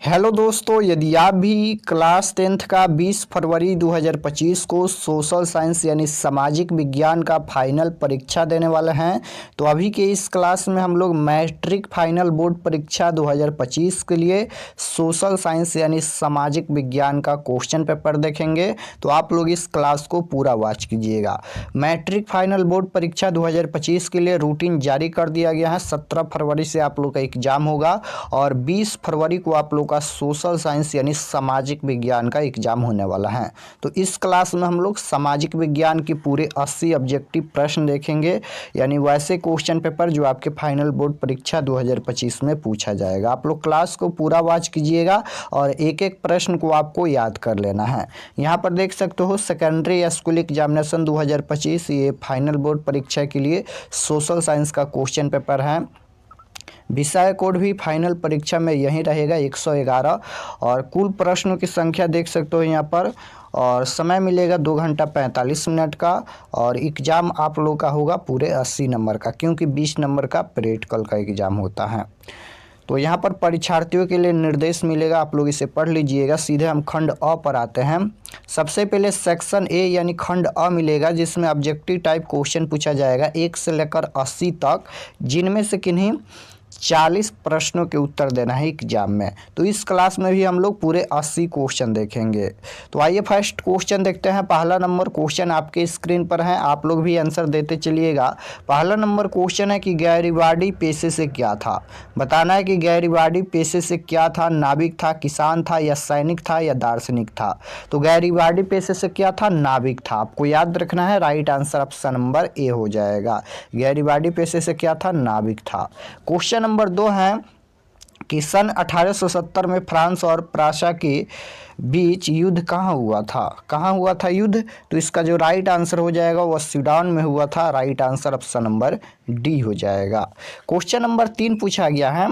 Hello दोस्तों, यदि आप भी क्लास 10th का 20 फरवरी 2025 को सोशल साइंस यानी सामाजिक विज्ञान का फाइनल परीक्षा देने वाले हैं तो अभी के इस क्लास में हम लोग मैट्रिक फाइनल बोर्ड परीक्षा 2025 के लिए सोशल साइंस यानी सामाजिक विज्ञान का क्वेश्चन पेपर देखेंगे। तो आप लोग इस क्लास को पूरा वॉच कीजिएगा। मैट्रिक फाइनल बोर्ड परीक्षा 2025 के लिए रूटीन जारी कर दिया गया है। 17 फरवरी से आप लोग का एग्जाम होगा और 20 फरवरी को आप लोग का सोशल साइंस यानी सामाजिक विज्ञान का एग्जाम होने वाला है। तो इस क्लास में हम लोग सामाजिक विज्ञान की पूरे 80 ऑब्जेक्टिव प्रश्न देखेंगे, यानी वैसे क्वेश्चन पेपर जो आपके फाइनल बोर्ड परीक्षा 2025 में पूछा जाएगा। आप लोग क्लास को पूरा वॉच कीजिएगा और एक एक प्रश्न को आपको याद कर लेना है। यहाँ पर देख सकते हो सेकेंडरी स्कूल एग्जामिनेशन 2025 ये फाइनल बोर्ड परीक्षा के लिए सोशल साइंस का क्वेश्चन पेपर है। विषय कोड भी फाइनल परीक्षा में यही रहेगा 111 और कुल प्रश्नों की संख्या देख सकते हो यहाँ पर। और समय मिलेगा 2 घंटा 45 मिनट का और एग्ज़ाम आप लोग का होगा पूरे 80 नंबर का, क्योंकि 20 नंबर का प्रैक्टिकल का एग्ज़ाम होता है। तो यहाँ पर परीक्षार्थियों के लिए निर्देश मिलेगा, आप लोग इसे पढ़ लीजिएगा। सीधे हम खंड अ पर आते हैं। सबसे पहले सेक्शन ए यानी खंड अ मिलेगा, जिसमें ऑब्जेक्टिव टाइप क्वेश्चन पूछा जाएगा 1 से लेकर 80 तक, जिनमें से किन्हीं 40 प्रश्नों के उत्तर देना है एग्जाम में। तो इस क्लास में भी हम लोग पूरे 80 क्वेश्चन देखेंगे। तो आइए फर्स्ट क्वेश्चन देखते हैं। पहला नंबर क्वेश्चन आपके स्क्रीन पर है, आप लोग भी आंसर देते चलिएगा। पहला नंबर क्वेश्चन है कि गैरीवाडी पेशे से क्या था। बताना है कि गैरीवाडी पेशे से क्या था। नाविक था, किसान था, या सैनिक था, या दार्शनिक था। तो गैरीवाडी पेशे से क्या था, नाविक था। आपको याद रखना है, राइट आंसर ऑप्शन नंबर ए हो जाएगा। गैरीवाडी पेशे से क्या था, नाविक था। क्वेश्चन नंबर 2 है कि सन 1870 में फ्रांस और प्रासा के बीच युद्ध कहाँ हुआ था। कहाँ हुआ था युद्ध, तो इसका जो राइट आंसर हो जाएगा वह सूडान में हुआ था। Right answer option number D हो जाएगा। क्वेश्चन नंबर 3 पूछा गया है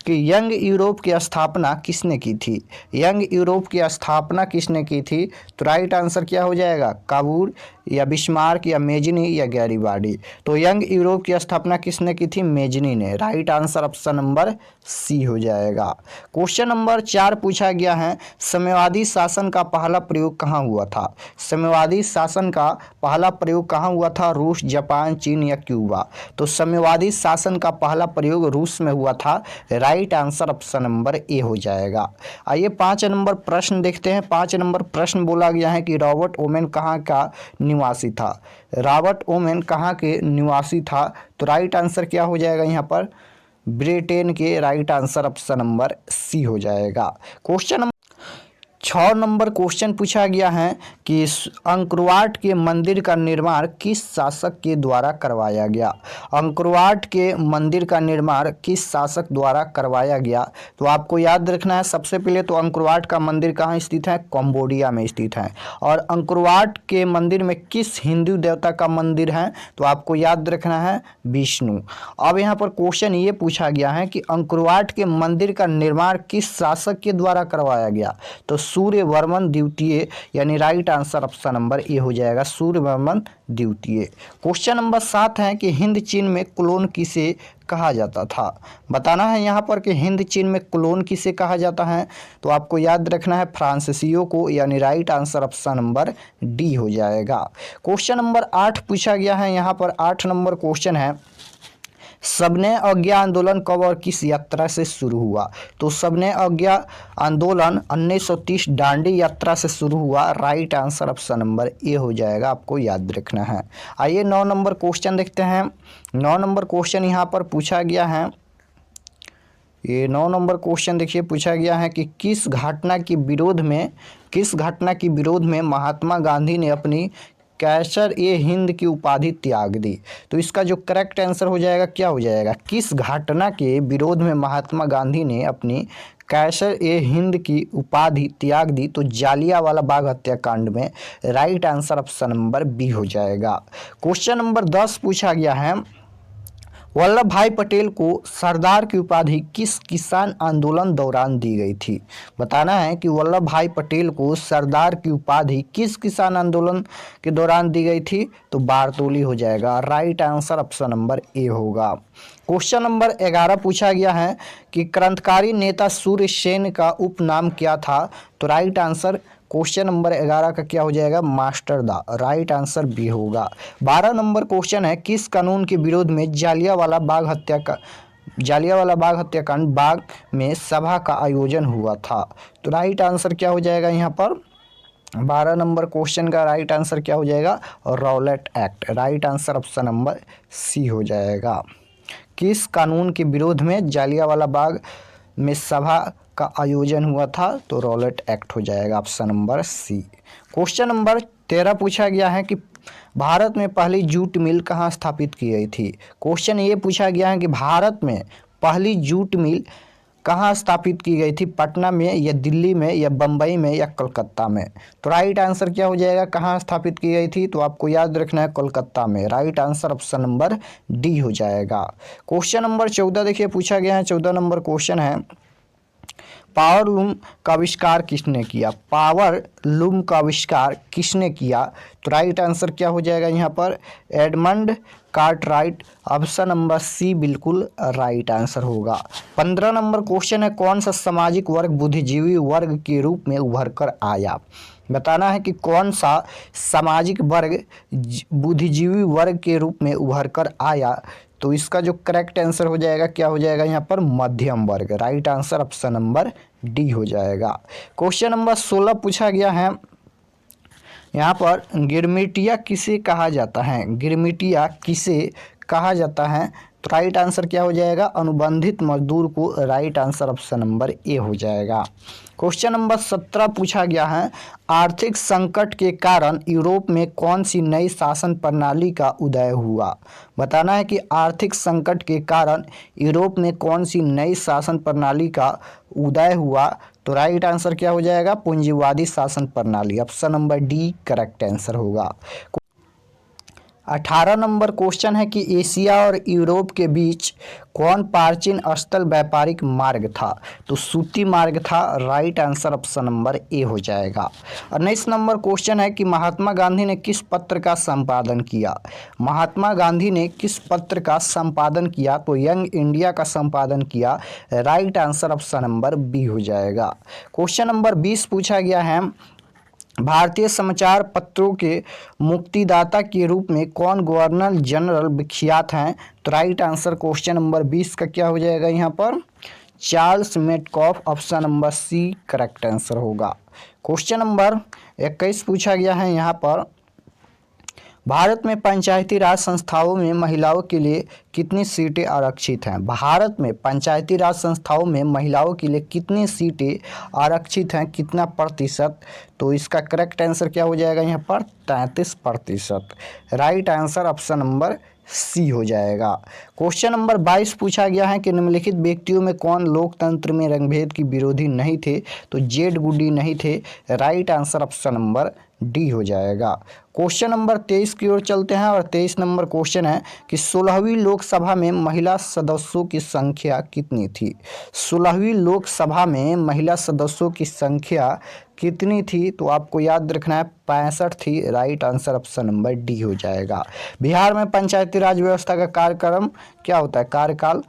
कि यंग यूरोप की स्थापना किसने की थी। यंग यूरोप की स्थापना किसने की थी, तो राइट आंसर क्या हो जाएगा, काबूल, या बिस्मार्क, या मेजनी, या गैरीवाडी। तो यंग यूरोप की स्थापना किसने की थी, मेजनी ने। Right answer option number C हो जाएगा। क्वेश्चन नंबर 4 पूछा गया है साम्यवादी शासन का पहला प्रयोग कहाँ हुआ था। साम्यवादी शासन का पहला प्रयोग कहाँ हुआ था, रूस, जापान, चीन, या क्यूबा। तो साम्यवादी शासन का पहला प्रयोग रूस में हुआ था। राइट आंसर ऑप्शन नंबर ए हो जाएगा। आइए 5 नंबर प्रश्न देखते हैं। 5 नंबर प्रश्न बोला गया है कि रॉबर्ट ओवेन कहाँ का निवासी था। रॉबर्ट ओवेन कहाँ के निवासी था, तो राइट आंसर क्या हो जाएगा यहाँ पर, ब्रिटेन के। Right answer option number C हो जाएगा। क्वेश्चन 6 नंबर क्वेश्चन पूछा गया है कि अंकरवाट के मंदिर का निर्माण किस शासक के द्वारा करवाया गया। अंकरवाट के मंदिर का निर्माण किस शासक द्वारा करवाया गया, तो आपको याद रखना है। सबसे पहले तो अंकरवाट का मंदिर कहाँ स्थित है, कंबोडिया में स्थित है। और अंकरवाट के मंदिर में किस हिंदू देवता का मंदिर है, तो आपको याद रखना है विष्णु। अब यहाँ पर क्वेश्चन ये पूछा गया है कि अंकरवाट के मंदिर का निर्माण किस शासक के द्वारा करवाया गया, तो सूर्यवर्मन द्वितीय, यानी राइट आंसर ऑप्शन नंबर ए हो जाएगा, सूर्यवर्मन द्वितीय। क्वेश्चन नंबर 7 है कि हिंद चीन में क्लोन किसे कहा जाता था। बताना है यहाँ पर कि हिंद चीन में क्लोन किसे कहा जाता है, तो आपको याद रखना है फ्रांसीसियों को, यानी right answer option number D हो जाएगा। क्वेश्चन नंबर 8 पूछा गया है। यहाँ पर 8 नंबर क्वेश्चन है सबने आज्ञा आंदोलन कब और किस यात्रा से शुरू हुआ। तो सबने आज्ञा आंदोलन 1930 दांडी यात्रा से शुरू हुआ। राइट आंसर ऑप्शन नंबर ए हो जाएगा, आपको याद रखना है। आइए 9 नंबर क्वेश्चन देखते हैं। 9 नंबर क्वेश्चन यहाँ पर पूछा गया है। ये 9 नंबर क्वेश्चन देखिए, पूछा गया है कि किस घटना के विरोध में महात्मा गांधी ने अपनी कैसर ए हिंद की उपाधि त्याग दी। तो इसका जो करेक्ट आंसर हो जाएगा क्या हो जाएगा, किस घटना के विरोध में महात्मा गांधी ने अपनी कैसर ए हिंद की उपाधि त्याग दी, तो जालियांवाला बाग हत्याकांड में। Right answer option number B हो जाएगा। क्वेश्चन नंबर 10 पूछा गया है वल्लभ भाई पटेल को सरदार की उपाधि किस किसान आंदोलन दौरान दी गई थी? बताना है कि वल्लभ भाई पटेल को सरदार की उपाधि किस किसान आंदोलन के दौरान दी गई थी? तो बारदोली हो जाएगा। Right answer option number A होगा। क्वेश्चन नंबर 11 पूछा गया है कि क्रांतिकारी नेता सूर्य सेन का उपनाम क्या था? तो राइट आंसर क्वेश्चन नंबर 11 का क्या हो जाएगा? मास्टरदा। राइट आंसर बी होगा। 12 नंबर क्वेश्चन है, किस कानून के विरोध में जालियांवाला बाग हत्याकांड बाग में सभा का आयोजन हुआ था? तो राइट आंसर क्या हो जाएगा यहाँ पर? 12 नंबर क्वेश्चन का राइट आंसर क्या हो जाएगा? Rowlatt Act. Right answer option number C हो जाएगा। किस कानून के विरोध में जालियांवाला बाग में सभा का आयोजन हुआ था? तो रॉलेट एक्ट हो जाएगा। Option number C. Question number 13 पूछा गया है कि भारत में पहली जूट मिल कहाँ स्थापित की गई थी? क्वेश्चन ये पूछा गया है कि भारत में पहली जूट मिल कहाँ स्थापित की गई थी? पटना में या दिल्ली में या बम्बई में या कोलकाता में? तो राइट आंसर क्या हो जाएगा? कहाँ स्थापित की गई थी? तो आपको याद रखना है कोलकाता में। Right answer option number D हो जाएगा। क्वेश्चन नंबर 14 देखिए पूछा गया है। 14 नंबर क्वेश्चन है, पावर लूम का आविष्कार किसने किया? पावर लूम का आविष्कार किसने किया? तो राइट आंसर क्या हो जाएगा यहाँ पर? Edmund Cartwright. Option number C बिल्कुल राइट आंसर होगा। 15 नंबर क्वेश्चन है, कौन सा सामाजिक वर्ग बुद्धिजीवी वर्ग के रूप में उभर कर आया? बताना है कि कौन सा सामाजिक वर्ग बुद्धिजीवी वर्ग के रूप में उभर कर आया? तो इसका जो करेक्ट आंसर हो जाएगा क्या हो जाएगा यहाँ पर? मध्यम वर्ग। Right answer option number D हो जाएगा। क्वेश्चन नंबर 16 पूछा गया है, यहाँ पर गिरमिटिया किसे कहा जाता है? गिरमिटिया किसे कहा जाता है? तो राइट आंसर क्या हो जाएगा? अनुबंधित मजदूर को। राइट आंसर ऑप्शन नंबर ए हो जाएगा। क्वेश्चन नंबर 17 पूछा गया है, आर्थिक संकट के कारण यूरोप में कौन सी नई शासन प्रणाली का उदय हुआ? बताना है कि आर्थिक संकट के कारण यूरोप में कौन सी नई शासन प्रणाली का उदय हुआ? तो राइट आंसर क्या हो जाएगा? पूंजीवादी शासन प्रणाली। Option number D correct answer होगा। 18 नंबर क्वेश्चन है कि एशिया और यूरोप के बीच कौन प्राचीन स्थल व्यापारिक मार्ग था? तो सूती मार्ग था। राइट आंसर ऑप्शन नंबर ए हो जाएगा। 19 नंबर क्वेश्चन है कि महात्मा गांधी ने किस पत्र का संपादन किया? महात्मा गांधी ने किस पत्र का संपादन किया? तो यंग इंडिया का संपादन किया। Right answer option number B हो जाएगा। क्वेश्चन नंबर 20 पूछा गया है, भारतीय समाचार पत्रों के मुक्तिदाता के रूप में कौन गवर्नर जनरल विख्यात हैं? तो राइट आंसर क्वेश्चन नंबर 20 का क्या हो जाएगा यहाँ पर? Charles Metcalfe. Option number C correct answer होगा। क्वेश्चन नंबर 21 पूछा गया है यहाँ पर, भारत में पंचायती राज संस्थाओं में महिलाओं के लिए कितनी सीटें आरक्षित हैं? भारत में पंचायती राज संस्थाओं में महिलाओं के लिए कितनी सीटें आरक्षित हैं? कितना प्रतिशत? तो इसका करेक्ट आंसर क्या हो जाएगा यहाँ पर? 33%। Right answer option number C हो जाएगा। क्वेश्चन नंबर 22 पूछा गया है कि निम्नलिखित व्यक्तियों में कौन लोकतंत्र में रंगभेद की विरोधी नहीं थे? तो जेड गुडी नहीं थे। Right answer option number D हो जाएगा। क्वेश्चन नंबर 23 की ओर चलते हैं और 23 नंबर क्वेश्चन है कि 16वीं लोकसभा में महिला सदस्यों की संख्या कितनी थी? 16वीं लोकसभा में महिला सदस्यों की संख्या कितनी थी? तो आपको याद रखना है 65 थी। Right answer option number D हो जाएगा। बिहार में पंचायती राज व्यवस्था का कार्यक्रम क्या होता है? कार्यकाल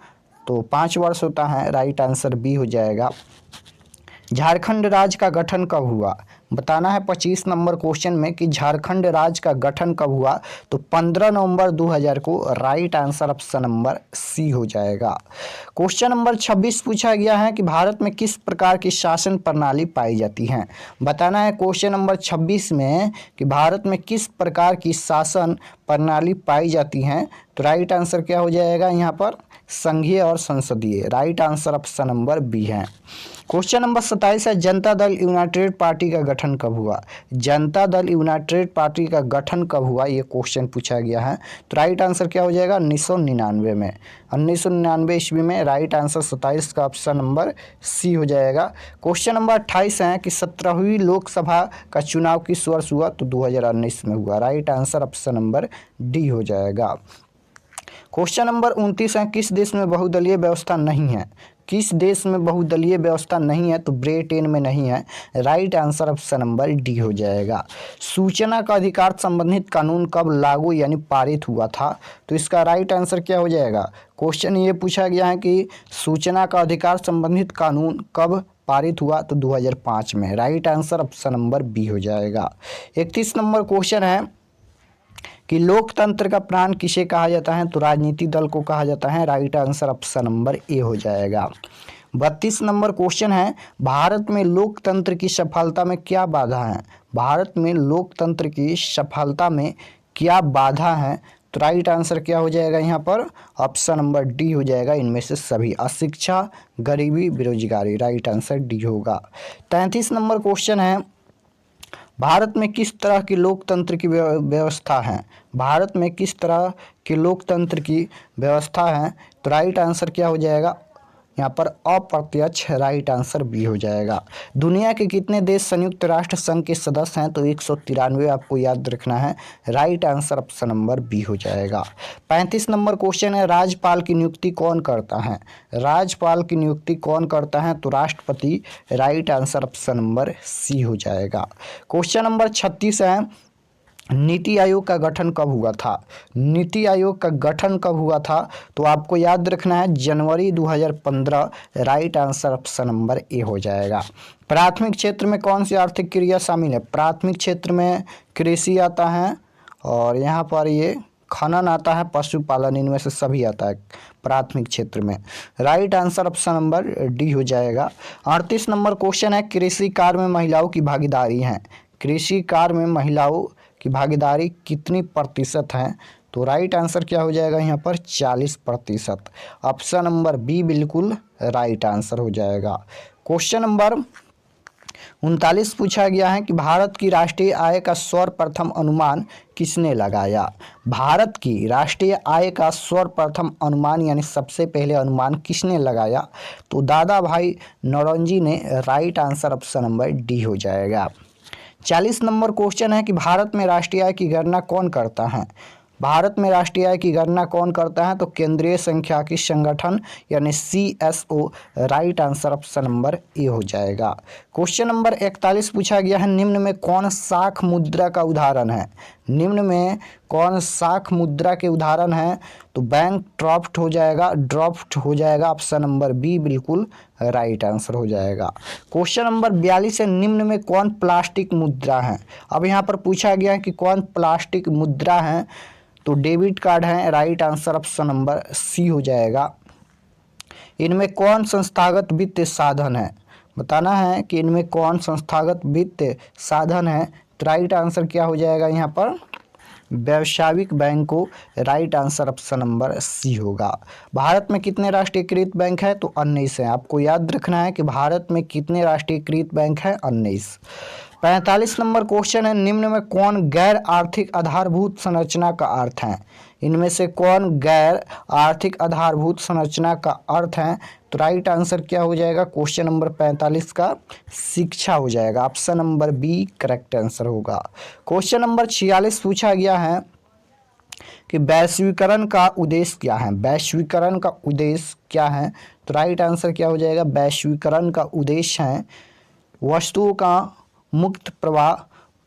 तो 5 वर्ष होता है। राइट आंसर बी हो जाएगा। झारखंड राज्य का गठन कब हुआ? बताना है 25 नंबर क्वेश्चन में कि झारखंड राज्य का गठन कब हुआ? तो 15 नवंबर 2000 को। Right answer option number C हो जाएगा। क्वेश्चन नंबर 26 पूछा गया है कि भारत में किस प्रकार की शासन प्रणाली पाई जाती है? बताना है क्वेश्चन नंबर 26 में कि भारत में किस प्रकार की शासन प्रणाली पाई जाती है? तो राइट आंसर क्या हो जाएगा यहाँ पर? संघीय और संसदीय। Right answer option number B है। क्वेश्चन नंबर 27 है, जनता दल यूनाइटेड पार्टी का गठन कब हुआ? जनता दल यूनाइटेड पार्टी का गठन कब हुआ? ये क्वेश्चन पूछा गया है। तो राइट आंसर क्या हो जाएगा? 1999 में। 1999 ईस्वी में। राइट आंसर 27 का ऑप्शन नंबर सी हो जाएगा। क्वेश्चन नंबर 28 है कि 17वीं लोकसभा का चुनाव किस वर्ष हुआ? तो 2019 में हुआ। Right answer option number D हो जाएगा। क्वेश्चन नंबर 29 है, किस देश में बहुदलीय व्यवस्था नहीं है? किस देश में बहुदलीय व्यवस्था नहीं है? तो ब्रिटेन में नहीं है। Right answer option number D हो जाएगा। सूचना का अधिकार संबंधित कानून कब लागू यानी पारित हुआ था? तो इसका राइट आंसर क्या हो जाएगा? क्वेश्चन ये पूछा गया है कि सूचना का अधिकार संबंधित कानून कब पारित हुआ? तो 2005 में। Right answer option number B हो जाएगा। 31 नंबर क्वेश्चन है कि लोकतंत्र का प्राण किसे कहा जाता है? तो राजनीतिक दल को कहा जाता है। राइट आंसर ऑप्शन नंबर ए हो जाएगा। 32 नंबर क्वेश्चन है, भारत में लोकतंत्र की सफलता में क्या बाधा है? भारत में लोकतंत्र की सफलता में क्या बाधा है? तो राइट आंसर क्या हो जाएगा यहाँ पर? ऑप्शन नंबर डी हो जाएगा, इनमें से सभी। अशिक्षा, गरीबी, बेरोजगारी। राइट आंसर डी होगा। 33 नंबर क्वेश्चन है, भारत में किस तरह की लोकतंत्र की व्यवस्था है? भारत में किस तरह की लोकतंत्र की व्यवस्था है? तो राइट आंसर क्या हो जाएगा यहाँ पर? अप्रत्यक्ष। राइट आंसर बी हो जाएगा। दुनिया के कितने देश संयुक्त राष्ट्र संघ के सदस्य हैं? तो 193 आपको याद रखना है। Right answer option number B हो जाएगा। 35 नंबर क्वेश्चन है, राज्यपाल की नियुक्ति कौन करता है? राज्यपाल की नियुक्ति कौन करता है? तो राष्ट्रपति। Right answer option number C हो जाएगा। क्वेश्चन नंबर 36 है, नीति आयोग का गठन कब हुआ था? नीति आयोग का गठन कब हुआ था? तो आपको याद रखना है जनवरी 2015। राइट आंसर ऑप्शन नंबर ए हो जाएगा। प्राथमिक क्षेत्र में कौन सी आर्थिक क्रिया शामिल है? प्राथमिक क्षेत्र में कृषि आता है और यहाँ पर ये खनन आता है, पशुपालन, इनमें से सभी आता है प्राथमिक क्षेत्र में। Right answer option number D हो जाएगा। 38 नंबर क्वेश्चन है, कृषि कार्य में महिलाओं की भागीदारी है? कृषि कार्य में महिलाओं की भागीदारी कितनी प्रतिशत है? तो राइट आंसर क्या हो जाएगा यहाँ पर? 40%। ऑप्शन नंबर बी बिल्कुल राइट आंसर हो जाएगा। क्वेश्चन नंबर 39 पूछा गया है कि भारत की राष्ट्रीय आय का सर्वप्रथम अनुमान किसने लगाया? भारत की राष्ट्रीय आय का सर्वप्रथम अनुमान यानी सबसे पहले अनुमान किसने लगाया? तो दादा भाई नौरोजी ने। Right answer option number D हो जाएगा। 40 नंबर क्वेश्चन है कि भारत में राष्ट्रीय आय की गणना कौन करता है? भारत में राष्ट्रीय आय की गणना कौन करता है? तो केंद्रीय सांख्यिकी संगठन यानी CSO। Right answer option number ए हो जाएगा। क्वेश्चन नंबर 41 पूछा गया है, निम्न में कौन साख मुद्रा का उदाहरण है? निम्न में कौन साख मुद्रा के उदाहरण है? तो बैंक ड्राफ्ट हो जाएगा, ड्राफ्ट हो जाएगा। ऑप्शन नंबर बी बिल्कुल राइट आंसर हो जाएगा। क्वेश्चन नंबर 42 है, निम्न में कौन प्लास्टिक मुद्रा है? अब यहाँ पर पूछा गया है कि कौन प्लास्टिक मुद्रा है? तो डेबिट कार्ड है। Right answer option number C हो जाएगा। इनमें कौन संस्थागत वित्तीय साधन है? बताना है कि इनमें कौन संस्थागत वित्तीय साधन है। तो राइट आंसर क्या हो जाएगा यहाँ पर? व्यावसायिक बैंकों। Right answer option number C होगा। भारत में कितने राष्ट्रीयकृत बैंक है? तो 19 है। आपको याद रखना है कि भारत में कितने राष्ट्रीयकृत बैंक है? 19। 45 नंबर क्वेश्चन है, निम्न में कौन गैर आर्थिक आधारभूत संरचना का अर्थ है? इनमें से कौन गैर आर्थिक आधारभूत संरचना का अर्थ है? तो राइट आंसर क्या हो जाएगा क्वेश्चन नंबर 45 का? शिक्षा हो जाएगा। Option number B correct answer होगा। क्वेश्चन नंबर 46 पूछा गया है कि वैश्वीकरण का उद्देश्य क्या है? वैश्वीकरण का उद्देश्य क्या है? तो राइट आंसर क्या हो जाएगा? वैश्वीकरण का उद्देश्य है वस्तुओं का मुक्त प्रवाह,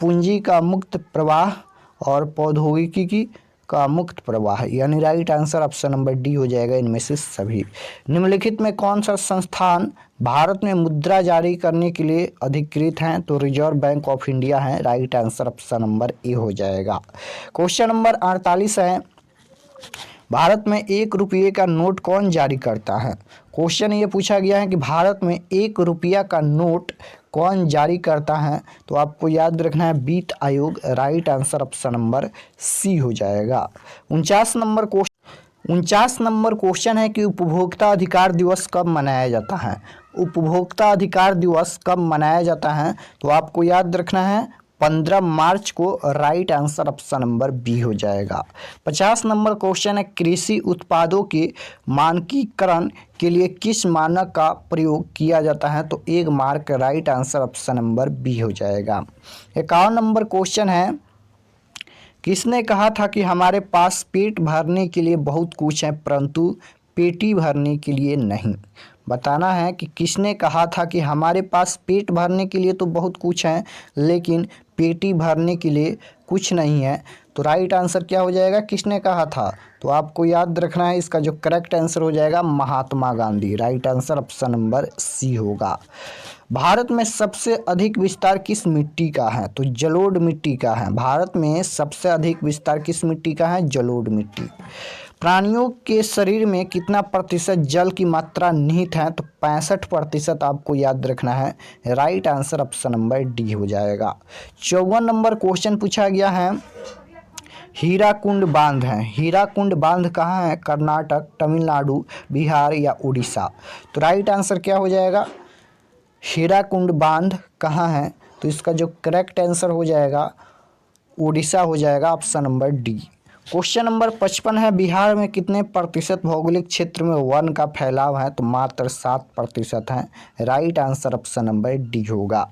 पूंजी का मुक्त प्रवाह और प्रौद्योगिकी का मुक्त प्रवाह, यानी right answer option number D हो जाएगा, इनमें से सभी। निम्नलिखित में कौन सा संस्थान भारत में मुद्रा जारी करने के लिए अधिकृत हैं? तो रिजर्व बैंक ऑफ इंडिया है। राइट आंसर ऑप्शन नंबर ए हो जाएगा। क्वेश्चन नंबर 48 है, भारत में 1 रुपये का नोट कौन जारी करता है? क्वेश्चन ये पूछा गया है कि भारत में 1 रुपया का नोट कौन जारी करता है? तो आपको याद रखना है वित्त आयोग। Right answer option number C हो जाएगा। 49 नंबर क्वेश्चन है कि उपभोक्ता अधिकार दिवस कब मनाया जाता है? उपभोक्ता अधिकार दिवस कब मनाया जाता है? तो आपको याद रखना है 15 मार्च को। Right answer option number B हो जाएगा। 50 नंबर क्वेश्चन है, कृषि उत्पादों के मानकीकरण के लिए किस मानक का प्रयोग किया जाता है? तो एक mark. Right answer option number B हो जाएगा। 51 नंबर क्वेश्चन है किसने कहा था कि हमारे पास पेट भरने के लिए बहुत कुछ है परंतु पेटी भरने के लिए नहीं। बताना है कि किसने कहा था कि हमारे पास पेट भरने के लिए तो बहुत कुछ है लेकिन पेटी भरने के लिए कुछ नहीं है। तो राइट आंसर क्या हो जाएगा, किसने कहा था? तो आपको याद रखना है, इसका जो करेक्ट आंसर हो जाएगा Mahatma Gandhi. Right answer option number C होगा। भारत में सबसे अधिक विस्तार किस मिट्टी का है? तो जलोढ़ मिट्टी का है। भारत में सबसे अधिक विस्तार किस मिट्टी का है? जलोढ़ मिट्टी। प्राणियों के शरीर में कितना प्रतिशत जल की मात्रा निहित है? तो 65% आपको याद रखना है। Right answer option number D हो जाएगा। 54 नंबर क्वेश्चन पूछा गया है, हीराकुंड बांध है। हीराकुंड बांध कहाँ है? कर्नाटक, तमिलनाडु, बिहार या उड़ीसा। तो राइट आंसर क्या हो जाएगा, हीराकुंड बांध कहाँ है? तो इसका जो करेक्ट आंसर हो जाएगा उड़ीसा हो जाएगा, option number D. Question number 55 है, बिहार में कितने प्रतिशत भौगोलिक क्षेत्र में वन का फैलाव है? तो मात्र 7% है। Right answer option number D होगा।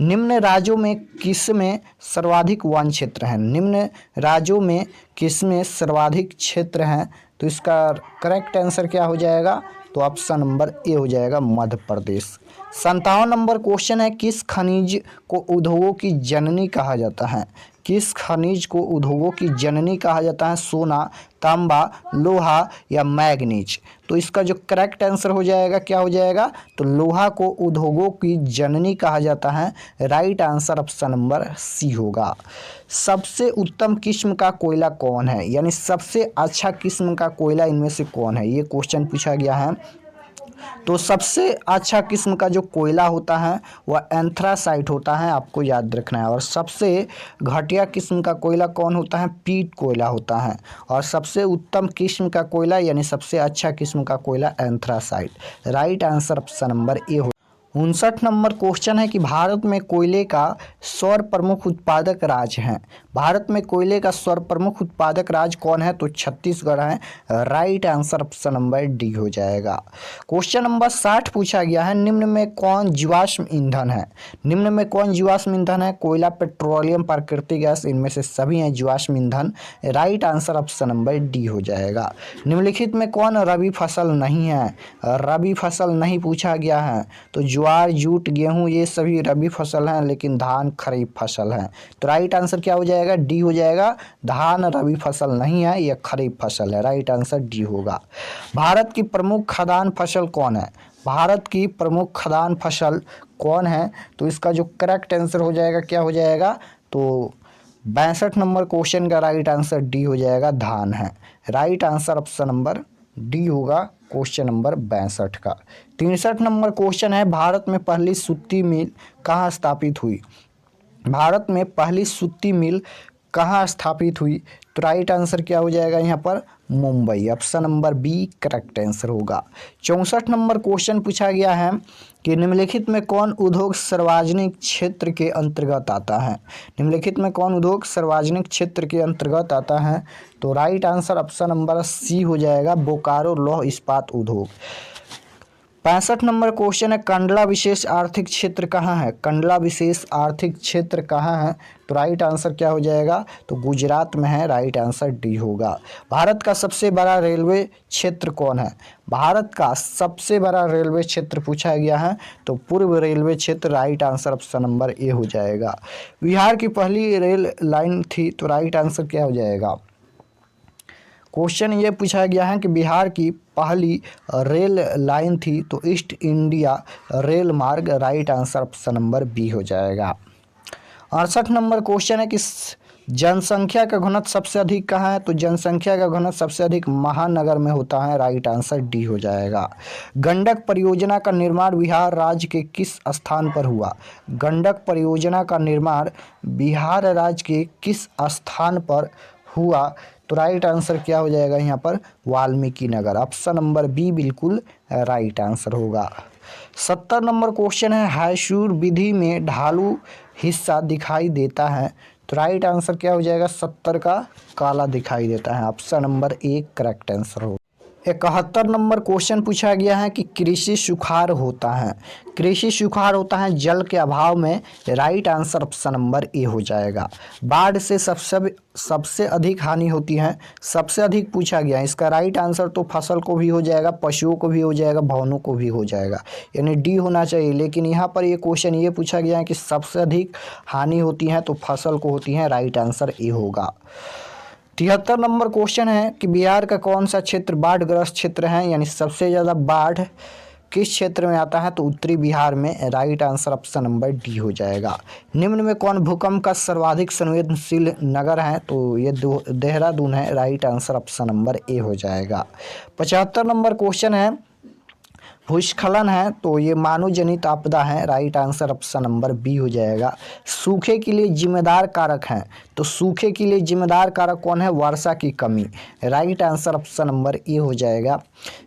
निम्न राज्यों में किसमें सर्वाधिक वन क्षेत्र है? निम्न राज्यों में किसमें सर्वाधिक क्षेत्र हैं? तो इसका करेक्ट आंसर क्या हो जाएगा? तो ऑप्शन नंबर ए हो जाएगा, मध्य प्रदेश। 57 नंबर क्वेश्चन है, किस खनिज को उद्योगों की जननी कहा जाता है? किस खनिज को उद्योगों की जननी कहा जाता है? सोना, तांबा, लोहा या मैग्नीज। तो इसका जो करेक्ट आंसर हो जाएगा क्या हो जाएगा? तो लोहा को उद्योगों की जननी कहा जाता है। Right answer option number C होगा। सबसे उत्तम किस्म का कोयला कौन है? यानी सबसे अच्छा किस्म का कोयला इनमें से कौन है? ये क्वेश्चन पूछा गया है। तो सबसे अच्छा किस्म का जो कोयला होता है वह एंथ्रासाइट होता है, आपको याद रखना है। और सबसे घटिया किस्म का कोयला कौन होता है? पीट कोयला होता है। और सबसे उत्तम किस्म का कोयला यानी सबसे अच्छा किस्म का कोयला anthracite. Right answer option number ए हो। 59 नंबर क्वेश्चन है कि भारत में कोयले का सर्वप्रमुख उत्पादक राज्य है। भारत में कोयले का सर्वप्रमुख उत्पादक राज्य कौन है? तो छत्तीसगढ़ है। Right answer option number D हो जाएगा। क्वेश्चन नंबर 60 पूछा गया है, निम्न में कौन जीवाश्म ईंधन है? निम्न में कौन जीवाश्म ईंधन है? कोयला, पेट्रोलियम, प्राकृतिक गैस, इनमें से सभी हैं जीवाश्म ईंधन। Right answer option number D हो जाएगा। निम्नलिखित में कौन रबी फसल नहीं है? रबी फसल नहीं पूछा गया है। तो ज्वार, जूट, गेहूं ये सभी रबी फसल हैं लेकिन धान खरीफ फसल है। तो राइट आंसर क्या हो जाएगा? डी हो जाएगा। धान रबी फसल नहीं है, यह खरीफ फसल है। राइट आंसर डी होगा। भारत की प्रमुख खदान फसल कौन है? भारत की प्रमुख खदान फसल कौन है? तो इसका जो करेक्ट आंसर हो जाएगा क्या हो जाएगा? तो 62 नंबर क्वेश्चन का राइट आंसर डी हो जाएगा, धान है। Right answer option number D होगा क्वेश्चन नंबर 62 का। 63 नंबर क्वेश्चन है, भारत में पहली सूती मिल कहाँ स्थापित हुई? भारत में पहली सूती मिल कहाँ स्थापित हुई? तो राइट आंसर क्या हो जाएगा यहाँ पर? Mumbai. Option number B correct answer होगा। 64 नंबर क्वेश्चन पूछा गया है कि निम्नलिखित में कौन उद्योग सार्वजनिक क्षेत्र के अंतर्गत आता है? निम्नलिखित में कौन उद्योग सार्वजनिक क्षेत्र के अंतर्गत आता है? तो right answer option number C हो जाएगा, बोकारो लौह इस्पात उद्योग। 65 नंबर क्वेश्चन है, कंडला विशेष आर्थिक क्षेत्र कहाँ है? कंडला विशेष आर्थिक क्षेत्र कहाँ है? तो राइट आंसर क्या हो जाएगा? तो गुजरात में है। राइट आंसर डी होगा। भारत का सबसे बड़ा रेलवे क्षेत्र कौन है? भारत का सबसे बड़ा रेलवे क्षेत्र पूछा गया है तो पूर्व रेलवे क्षेत्र। राइट आंसर ऑप्शन नंबर ए हो जाएगा। बिहार की पहली रेल लाइन थी, तो राइट आंसर क्या हो जाएगा? क्वेश्चन ये पूछा गया है कि बिहार की पहली रेल लाइन थी तो ईस्ट इंडिया रेल मार्ग। Right answer option number B हो जाएगा। 68 नंबर क्वेश्चन है कि जनसंख्या का घनत्व सबसे अधिक कहाँ है? तो जनसंख्या का घनत्व सबसे अधिक महानगर में होता है। राइट आंसर डी हो जाएगा। गंडक परियोजना का निर्माण बिहार राज्य के किस स्थान पर हुआ? गंडक परियोजना का निर्माण बिहार राज्य के किस स्थान पर हुआ? तो राइट आंसर क्या हो जाएगा यहाँ पर? Valmiki Nagar. Option number B बिल्कुल राइट आंसर होगा। 70 नंबर क्वेश्चन है, हाइशूर विधि में ढालू हिस्सा दिखाई देता है। तो राइट आंसर क्या हो जाएगा? 70 का काला दिखाई देता है। Option number A correct answer होगा। 71 नंबर क्वेश्चन पूछा गया है कि कृषि सुखाड़ होता है। कृषि सुखाड़ होता है जल के अभाव में। राइट आंसर ऑप्शन नंबर ए हो जाएगा। बाढ़ से सबसे अधिक हानि होती है। सबसे अधिक पूछा गया है, इसका राइट आंसर तो फसल को भी हो जाएगा, पशुओं को भी हो जाएगा, भवनों को भी हो जाएगा, यानी डी होना चाहिए। लेकिन यहाँ पर ये क्वेश्चन ये पूछा गया है कि सबसे अधिक हानि होती है तो फसल को होती है। राइट आंसर ए होगा। 73 नंबर क्वेश्चन है कि बिहार का कौन सा क्षेत्र बाढ़ग्रस्त क्षेत्र है, यानी सबसे ज़्यादा बाढ़ किस क्षेत्र में आता है, तो उत्तरी बिहार में। Right answer option number D हो जाएगा। निम्न में कौन भूकंप का सर्वाधिक संवेदनशील नगर है, तो ये देहरादून है। राइट आंसर ऑप्शन नंबर ए हो जाएगा। 75 नंबर क्वेश्चन है भूस्खलन है, तो ये मानव जनित आपदा है। Right answer option number B हो जाएगा। सूखे के लिए जिम्मेदार कारक हैं, तो सूखे के लिए जिम्मेदार कारक कौन है, वर्षा की कमी। राइट आंसर ऑप्शन नंबर ए हो जाएगा।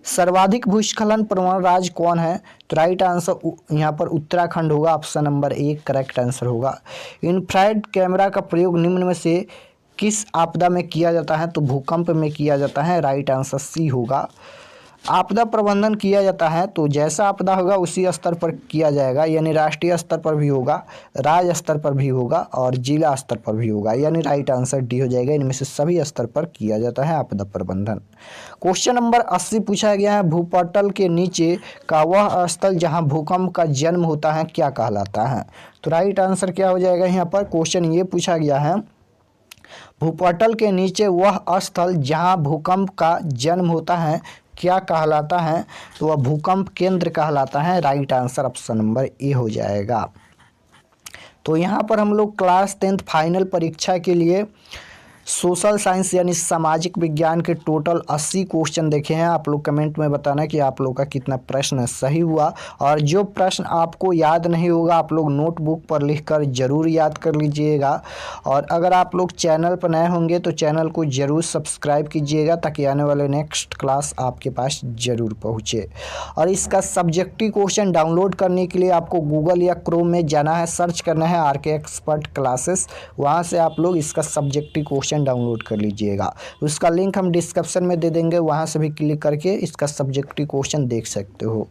सर्वाधिक भूस्खलन प्रवण राज्य कौन है, तो राइट आंसर यहाँ पर उत्तराखंड होगा। Option number A correct answer होगा। इंफ्रारेड कैमरा का प्रयोग निम्न में से किस आपदा में किया जाता है, तो भूकंप में किया जाता है। राइट आंसर सी होगा। आपदा प्रबंधन किया जाता है तो जैसा आपदा होगा उसी स्तर पर किया जाएगा, यानी राष्ट्रीय स्तर पर भी होगा, राज्य स्तर पर भी होगा और जिला स्तर पर भी होगा, यानी राइट आंसर डी हो जाएगा। इनमें से सभी स्तर पर किया जाता है आपदा प्रबंधन। क्वेश्चन नंबर 80 पूछा गया है भूपटल के नीचे का वह स्थल जहां भूकंप का जन्म होता है क्या कहलाता है, तो राइट आंसर क्या हो जाएगा। यहाँ पर क्वेश्चन ये पूछा गया है भूपटल के नीचे वह स्थल जहां भूकंप का जन्म होता है क्या कहलाता है, तो वह भूकंप केंद्र कहलाता है। राइट आंसर ऑप्शन नंबर ए हो जाएगा। तो यहाँ पर हम लोग क्लास 10th फाइनल परीक्षा के लिए सोशल साइंस यानी सामाजिक विज्ञान के टोटल 80 क्वेश्चन देखे हैं। आप लोग कमेंट में बताना कि आप लोग का कितना प्रश्न सही हुआ, और जो प्रश्न आपको याद नहीं होगा आप लोग नोटबुक पर लिखकर ज़रूर याद कर लीजिएगा। और अगर आप लोग चैनल पर नए होंगे तो चैनल को ज़रूर सब्सक्राइब कीजिएगा ताकि आने वाले नेक्स्ट क्लास आपके पास ज़रूर पहुँचे। और इसका सब्जेक्टिव क्वेश्चन डाउनलोड करने के लिए आपको गूगल या क्रोम में जाना है, सर्च करना है RK एक्सपर्ट क्लासेस, वहाँ से आप लोग इसका सब्जेक्टिव क्वेश्चन डाउनलोड कर लीजिएगा। उसका लिंक हम डिस्क्रिप्शन में दे देंगे, वहां से भी क्लिक करके इसका सब्जेक्टिव क्वेश्चन देख सकते हो।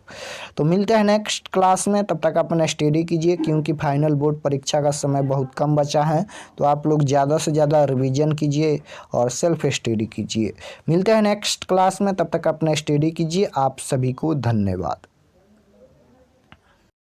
तो मिलते हैं नेक्स्ट क्लास में, तब तक अपना स्टडी कीजिए क्योंकि फाइनल बोर्ड परीक्षा का समय बहुत कम बचा है। तो आप लोग ज़्यादा से ज़्यादा रिवीजन कीजिए और सेल्फ स्टडी कीजिए। मिलते हैं नेक्स्ट क्लास में, तब तक अपना स्टडी कीजिए। आप सभी को धन्यवाद।